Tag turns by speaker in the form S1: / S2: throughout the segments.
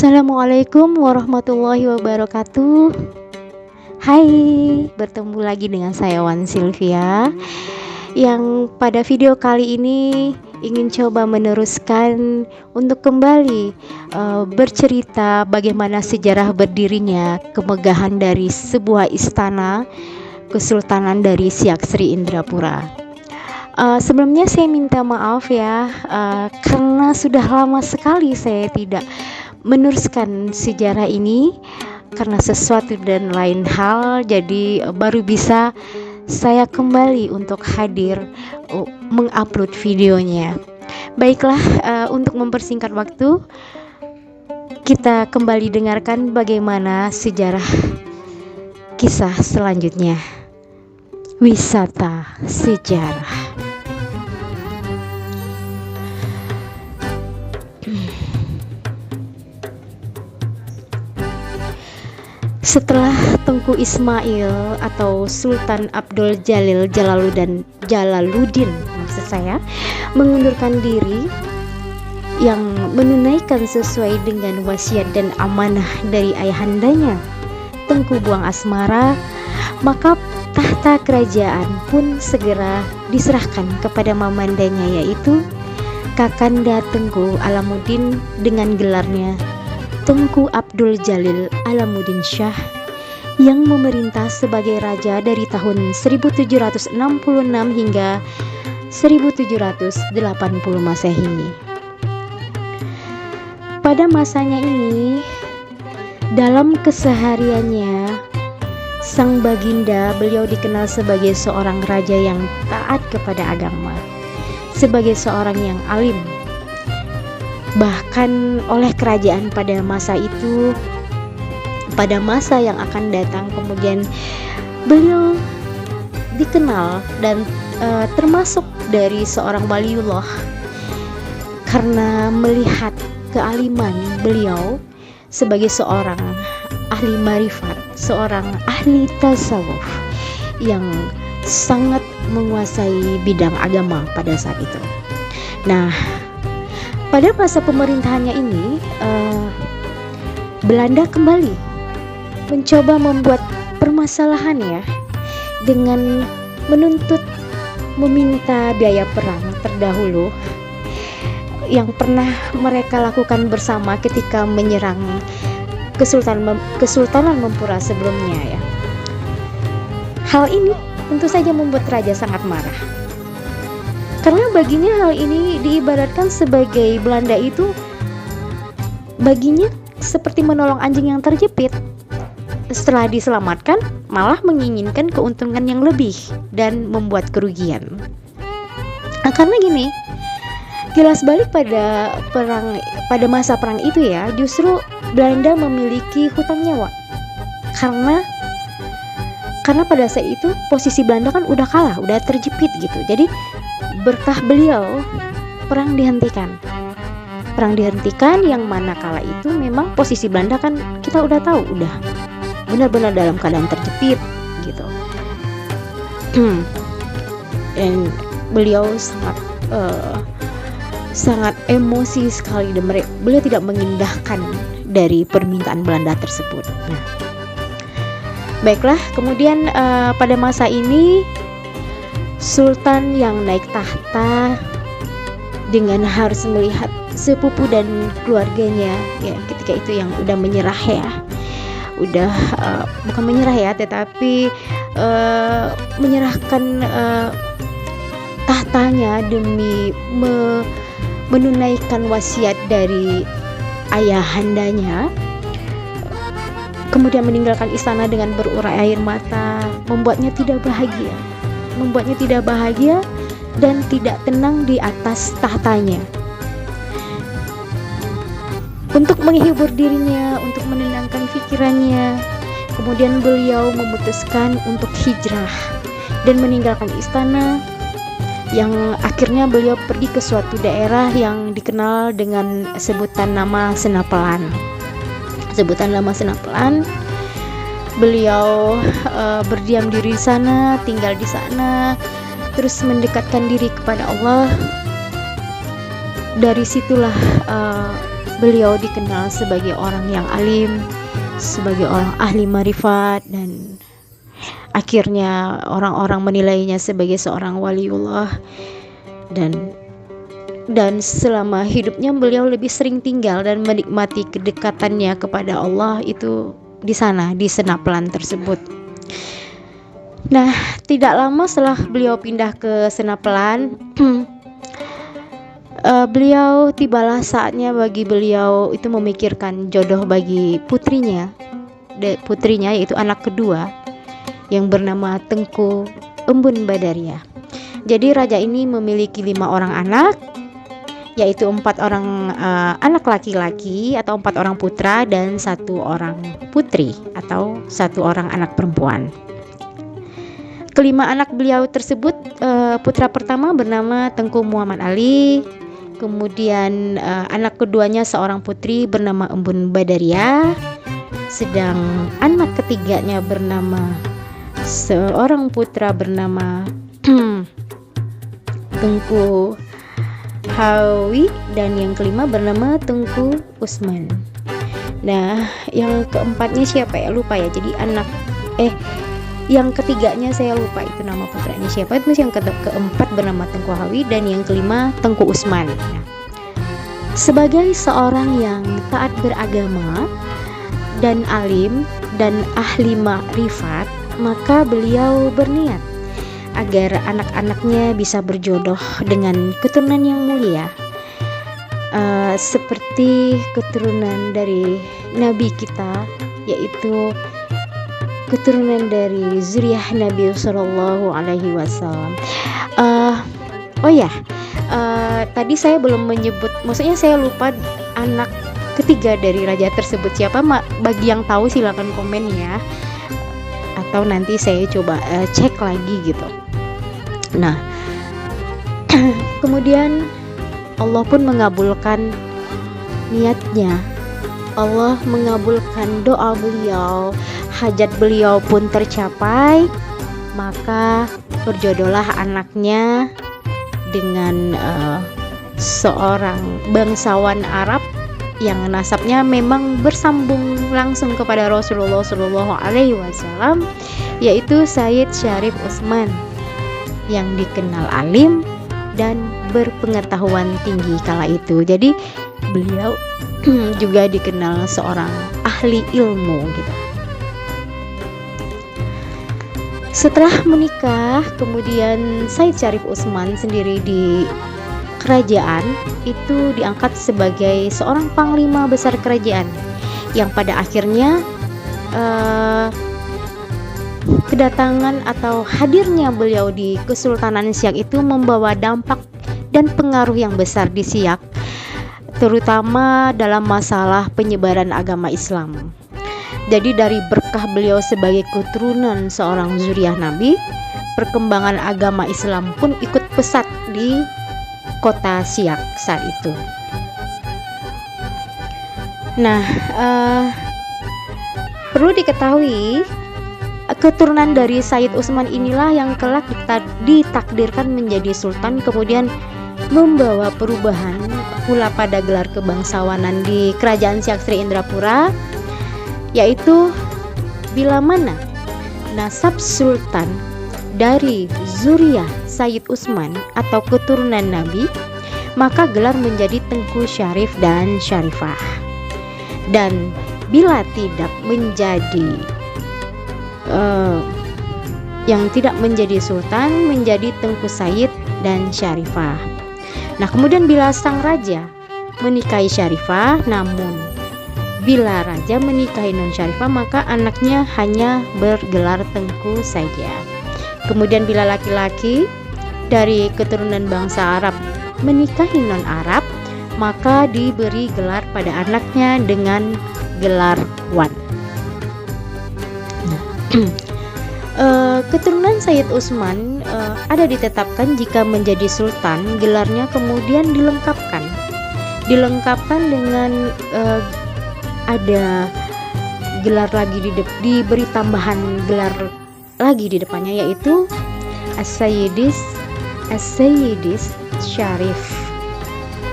S1: Assalamualaikum warahmatullahi wabarakatuh. Hai, bertemu lagi dengan saya Wan Sylvia yang pada video kali ini ingin coba meneruskan untuk kembali bercerita bagaimana sejarah berdirinya kemegahan dari sebuah istana Kesultanan dari Siak Sri Indrapura. Sebelumnya saya minta maaf ya, karena sudah lama sekali saya tidak meneruskan sejarah ini karena sesuatu dan lain hal, jadi baru bisa saya kembali untuk hadir mengupload videonya. Baiklah, untuk mempersingkat waktu, kita kembali dengarkan bagaimana sejarah kisah selanjutnya. Wisata sejarah. Setelah Tengku Ismail atau Sultan Abdul Jalil Jalaluddin maksud saya mengundurkan diri yang menunaikan sesuai dengan wasiat dan amanah dari ayahandanya Tengku Buang Asmara, maka tahta kerajaan pun segera diserahkan kepada mamandanya, yaitu Kakanda Tengku Alamuddin dengan gelarnya Tengku Abdul Jalil Alamuddin Shah, yang memerintah sebagai raja dari tahun 1766 hingga 1780 Masehi. Pada masanya ini, dalam kesehariannya, sang baginda beliau dikenal sebagai seorang raja yang taat kepada agama, sebagai seorang yang alim. Bahkan oleh kerajaan pada masa itu, pada masa yang akan datang kemudian beliau dikenal dan termasuk dari seorang waliullah karena melihat kealiman beliau sebagai seorang ahli marifat, seorang ahli tasawuf yang sangat menguasai bidang agama pada saat itu. Nah, pada masa pemerintahannya ini, Belanda kembali mencoba membuat permasalahan ya, dengan meminta biaya perang terdahulu yang pernah mereka lakukan bersama ketika menyerang Kesultanan Mempura sebelumnya ya. Hal ini tentu saja membuat raja sangat marah. Karena baginya hal ini diibaratkan sebagai Belanda itu baginya seperti menolong anjing yang terjepit. Setelah diselamatkan, malah menginginkan keuntungan yang lebih dan membuat kerugian. Nah, karena gini, kilas balik pada masa perang itu ya, justru Belanda memiliki hutang nyawa. Karena pada saat itu posisi Belanda kan udah kalah, udah terjepit gitu. Jadi berkah beliau perang dihentikan yang mana kala itu memang posisi Belanda kan kita udah tahu udah benar-benar dalam keadaan terjepit gitu. Dan beliau sangat emosi sekali dan beliau tidak mengindahkan dari permintaan Belanda tersebut. Nah, baiklah, kemudian pada masa ini Sultan yang naik tahta dengan harus melihat sepupu dan keluarganya ya ketika itu yang udah menyerah ya, bukan menyerah ya, tetapi menyerahkan tahtanya demi menunaikan wasiat dari ayahandanya, kemudian meninggalkan istana dengan berurai air mata, membuatnya tidak bahagia dan tidak tenang di atas tahtanya. Untuk menghibur dirinya, untuk menenangkan pikirannya, kemudian beliau memutuskan untuk hijrah dan meninggalkan istana, yang akhirnya beliau pergi ke suatu daerah yang dikenal dengan sebutan nama Senapelan. Beliau berdiam diri di sana, tinggal di sana, terus mendekatkan diri kepada Allah. Dari situlah beliau dikenal sebagai orang yang alim, sebagai orang ahli marifat, dan akhirnya orang-orang menilainya sebagai seorang waliullah. Dan selama hidupnya beliau lebih sering tinggal dan menikmati kedekatannya kepada Allah itu di sana, di Senapelan tersebut. Nah, tidak lama setelah beliau pindah ke Senapelan, beliau tibalah saatnya bagi beliau itu memikirkan jodoh bagi putrinya yaitu anak kedua yang bernama Tengku Embun Badariah. Jadi raja ini memiliki 5 orang anak, yaitu 4 orang anak laki-laki atau 4 orang putra dan 1 orang putri atau 1 orang anak perempuan. Kelima anak beliau tersebut, putra pertama bernama Tengku Muhammad Ali, kemudian anak keduanya seorang putri bernama Embun Badariah, sedang anak ketiganya bernama seorang putra bernama Tengku Hawi, dan yang kelima bernama Tengku Usman. Nah, yang keempatnya siapa ya? Lupa ya. Jadi yang ketiganya saya lupa itu nama putranya siapa. Terus yang keempat bernama Tengku Hawi dan yang kelima Tengku Usman. Nah, sebagai seorang yang taat beragama dan alim dan ahli makrifat, maka beliau berniat agar anak-anaknya bisa berjodoh dengan keturunan yang mulia, seperti keturunan dari Nabi kita, yaitu keturunan dari zuriyah Nabi Sallallahu Alaihi Wasallam. Tadi saya belum menyebut, maksudnya saya lupa anak ketiga dari raja tersebut siapa. Bagi yang tahu silakan komen ya, atau nanti saya coba cek lagi gitu. Nah, kemudian Allah pun mengabulkan niatnya. Allah mengabulkan doa beliau, hajat beliau pun tercapai. Maka berjodohlah anaknya dengan seorang bangsawan Arab yang nasabnya memang bersambung langsung kepada Rasulullah Shallallahu Alaihi Wasallam, yaitu Sayyid Syarif Utsman, yang dikenal alim dan berpengetahuan tinggi kala itu. Jadi beliau juga dikenal seorang ahli ilmu gitu. Setelah menikah, kemudian Sayyid Syarif Utsman sendiri di kerajaan itu diangkat sebagai seorang panglima besar kerajaan, yang pada akhirnya kedatangan atau hadirnya beliau di Kesultanan Siak itu membawa dampak dan pengaruh yang besar di Siak, terutama dalam masalah penyebaran agama Islam. Jadi dari berkah beliau sebagai keturunan seorang zuriyah Nabi, perkembangan agama Islam pun ikut pesat di kota Siak saat itu. Nah, perlu diketahui, keturunan dari Sayyid Utsman inilah yang kelak ditakdirkan menjadi sultan, kemudian membawa perubahan pula pada gelar kebangsawanan di kerajaan Siak Sri Indrapura, yaitu bila mana nasab sultan dari zuriyah Sayyid Utsman atau keturunan Nabi, maka gelar menjadi Tengku Syarif dan Syarifah. Dan bila tidak menjadi yang tidak menjadi sultan, menjadi Tengku Sayyid dan Syarifah. Nah, kemudian bila sang raja menikahi Syarifah, namun bila raja menikahi non Syarifah, maka anaknya hanya bergelar Tengku saja. Kemudian bila laki-laki dari keturunan bangsa Arab menikahi non Arab, maka diberi gelar pada anaknya dengan gelar Wan. Keturunan Sayyid Utsman ada ditetapkan jika menjadi sultan, gelarnya kemudian dilengkapkan dengan ada gelar lagi diberi tambahan gelar lagi di depannya, yaitu As-Sayyidis Syarif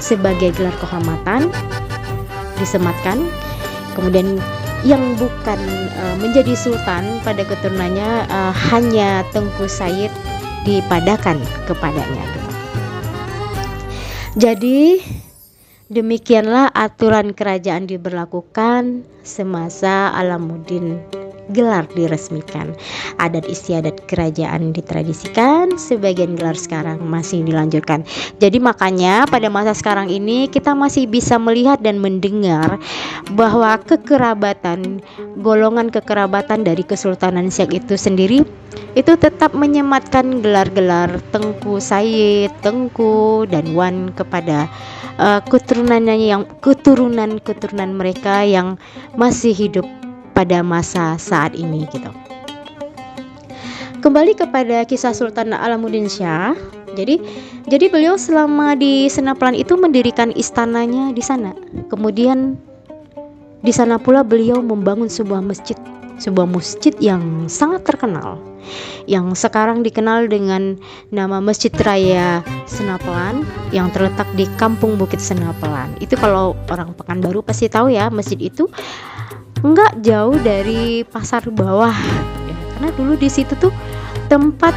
S1: sebagai gelar kehormatan. disematkan. Kemudian yang bukan menjadi sultan pada keturunannya hanya Tengku Said dipadakan kepadanya gitu. Jadi demikianlah aturan kerajaan diberlakukan semasa Alamuddin gelar diresmikan. Adat istiadat kerajaan ditradisikan, sebagian gelar sekarang masih dilanjutkan. Jadi makanya pada masa sekarang ini kita masih bisa melihat dan mendengar bahwa kekerabatan, golongan kekerabatan dari Kesultanan Siak itu sendiri itu tetap menyematkan gelar-gelar Tengku Said, Tengku dan Wan kepada keturunannya, yang keturunan mereka yang masih hidup pada masa saat ini gitu. Kembali kepada kisah Sultan Alamuddin Shah. Jadi beliau selama di Senapelan itu mendirikan istananya di sana. Kemudian di sana pula beliau membangun sebuah masjid yang sangat terkenal, yang sekarang dikenal dengan nama Masjid Raya Senapelan yang terletak di Kampung Bukit Senapelan. Itu kalau orang Pekanbaru pasti tahu ya, masjid itu nggak jauh dari pasar bawah ya, karena dulu di situ tuh tempat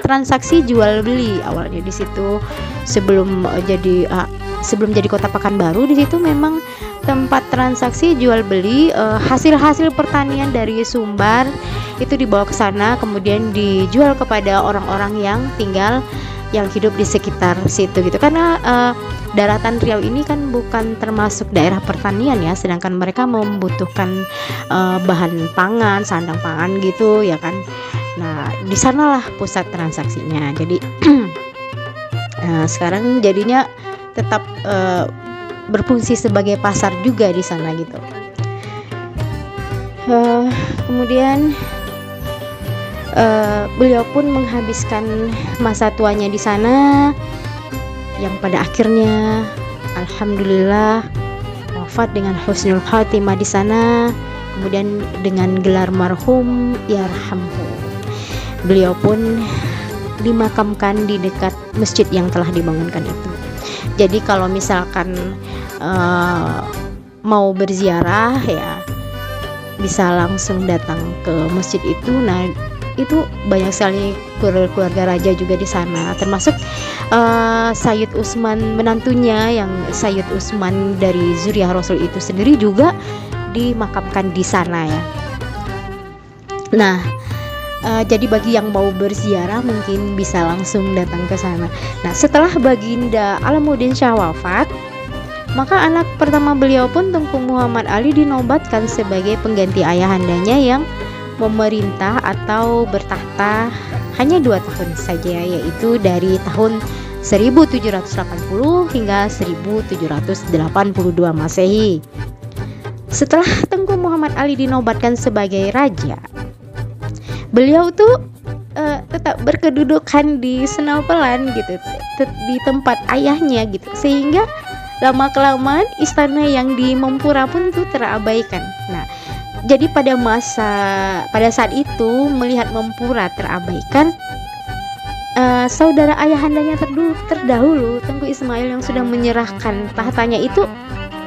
S1: transaksi jual beli awalnya di situ. Sebelum jadi kota Pekanbaru, di situ memang tempat transaksi jual beli hasil pertanian dari Sumbar itu dibawa ke sana, kemudian dijual kepada orang-orang yang hidup di sekitar situ gitu. Karena daratan Riau ini kan bukan termasuk daerah pertanian ya, sedangkan mereka membutuhkan bahan pangan, sandang pangan gitu ya kan. Nah, di sanalah pusat transaksinya. Jadi sekarang jadinya tetap berfungsi sebagai pasar juga di sana gitu. Kemudian beliau pun menghabiskan masa tuanya di sana, yang pada akhirnya alhamdulillah wafat dengan husnul khatimah di sana, kemudian dengan gelar marhum yarhamhu. Beliau pun dimakamkan di dekat masjid yang telah dibangunkan itu. Jadi kalau misalkan mau berziarah ya bisa langsung datang ke masjid itu. Nah, itu banyak sekali keluarga raja juga di sana, termasuk Sayyid Utsman menantunya, yang Sayyid Utsman dari Zuriyah Rasul itu sendiri juga dimakamkan di sana ya. Nah, jadi bagi yang mau berziarah mungkin bisa langsung datang ke sana. Nah, setelah Baginda Alamuddin Shah wafat, maka anak pertama beliau pun Tengku Muhammad Ali dinobatkan sebagai pengganti ayahandanya yang memerintah atau bertahta hanya 2 tahun saja, yaitu dari tahun 1780 hingga 1782 Masehi. Setelah Tengku Muhammad Ali dinobatkan sebagai raja, beliau tuh tetap berkedudukan di Senapelan gitu, di tempat ayahnya gitu, sehingga lama kelamaan istana yang di Mempura pun itu terabaikan. Nah, jadi pada saat itu melihat Mempura terabaikan, saudara ayahandanya terdahulu Tengku Ismail yang sudah menyerahkan tahtanya itu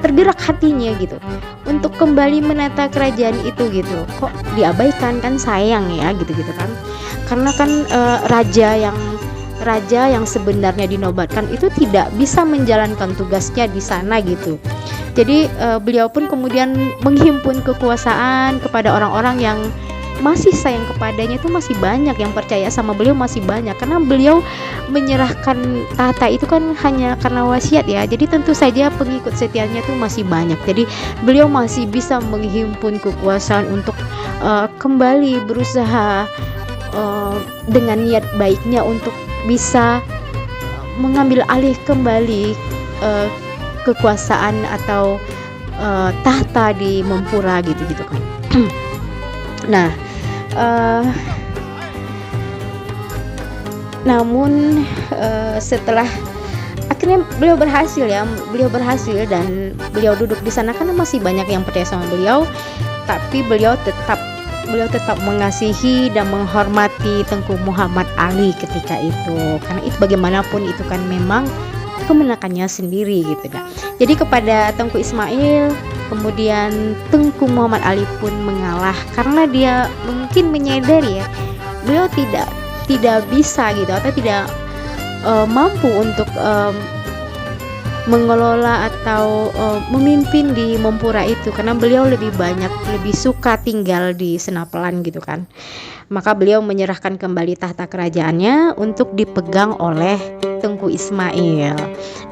S1: tergerak hatinya gitu untuk kembali menata kerajaan itu gitu. Kok diabaikan, kan sayang ya gitu kan. Karena kan raja yang sebenarnya dinobatkan itu tidak bisa menjalankan tugasnya di sana gitu. Jadi beliau pun kemudian menghimpun kekuasaan kepada orang-orang yang masih sayang kepadanya, itu masih banyak yang percaya sama beliau, masih banyak, karena beliau menyerahkan tahta itu kan hanya karena wasiat ya. Jadi tentu saja pengikut setianya tuh masih banyak. Jadi beliau masih bisa menghimpun kekuasaan untuk kembali berusaha dengan niat baiknya untuk bisa mengambil alih kembali kekuasaan atau tahta di Mempura gitu kan. Nah, namun setelah akhirnya beliau berhasil dan beliau duduk di sana karena masih banyak yang percaya sama beliau, tapi beliau tetap mengasihi dan menghormati Tengku Muhammad Ali ketika itu, karena itu bagaimanapun itu kan memang kemenakannya sendiri gitu kan. Jadi kepada Tengku Ismail, kemudian Tengku Muhammad Ali pun mengalah karena dia mungkin menyadari ya, beliau tidak bisa gitu atau tidak mampu untuk mengelola atau memimpin di Mempura itu, karena beliau lebih suka tinggal di Senapelan gitu kan. Maka beliau menyerahkan kembali tahta kerajaannya untuk dipegang oleh Tengku Ismail.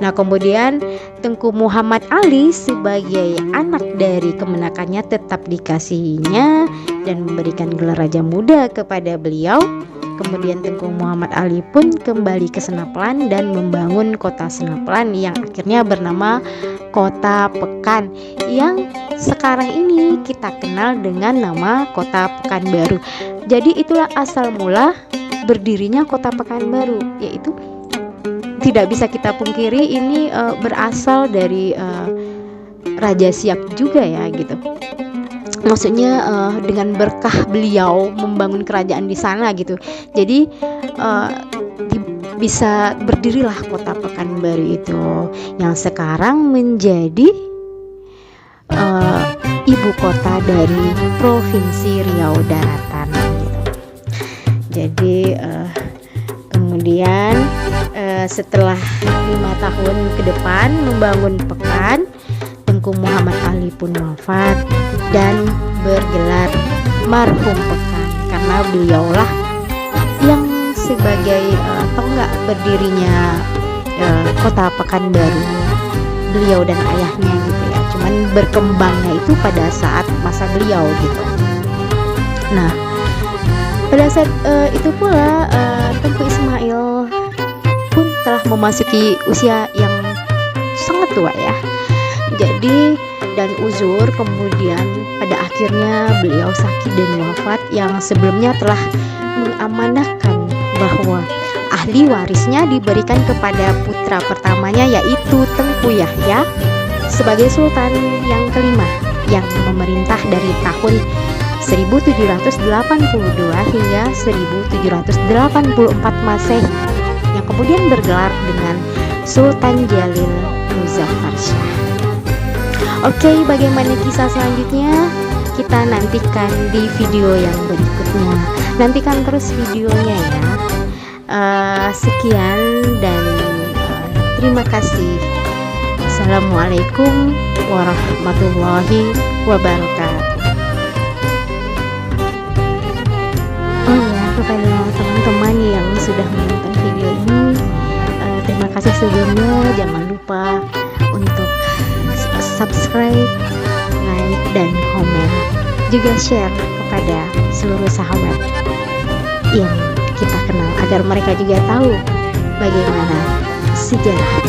S1: Nah kemudian Tengku Muhammad Ali sebagai anak dari kemenakannya tetap dikasihinya dan memberikan gelar Raja Muda kepada beliau. Kemudian Tengku Muhammad Ali pun kembali ke Senapelan dan membangun kota Senapelan yang akhirnya bernama Kota Pekan, yang sekarang ini kita kenal dengan nama Kota Pekanbaru. Jadi itulah asal mula berdirinya Kota Pekanbaru, yaitu tidak bisa kita pungkiri ini berasal dari Raja Siak juga ya gitu. Maksudnya dengan berkah beliau membangun kerajaan di sana gitu. Jadi bisa berdirilah Kota Pekanbaru itu yang sekarang menjadi ibu kota dari Provinsi Riau Daratan gitu. Jadi kemudian setelah 5 tahun ke depan membangun Pekan, Tengku Muhammad Ali pun wafat dan bergelar marhum Pekan karena beliaulah yang sebagai tonggak berdirinya Kota Pekanbaru, beliau dan ayahnya gitu ya. Cuman berkembangnya itu pada saat masa beliau gitu. Nah pada saat itu pula Tengku Ismail pun telah memasuki usia yang sangat tua ya. Jadi dan uzur, kemudian pada akhirnya beliau sakit dan wafat, yang sebelumnya telah mengamanahkan bahwa ahli warisnya diberikan kepada putra pertamanya, yaitu Tengku Yahya sebagai Sultan yang kelima yang memerintah dari tahun 1782 hingga 1784 Masehi, yang kemudian bergelar dengan Sultan Jalil Muzaffar Shah. Oke, bagaimana kisah selanjutnya? Kita nantikan di video yang berikutnya. Nantikan terus videonya ya. Sekian dan terima kasih. Assalamualaikum warahmatullahi wabarakatuh. Oh ya, kepada teman-teman yang sudah menonton video ini, terima kasih sebelumnya. Jangan lupa untuk subscribe, like, dan komen, juga share kepada seluruh sahabat yang kita kenal agar mereka juga tahu bagaimana sejarah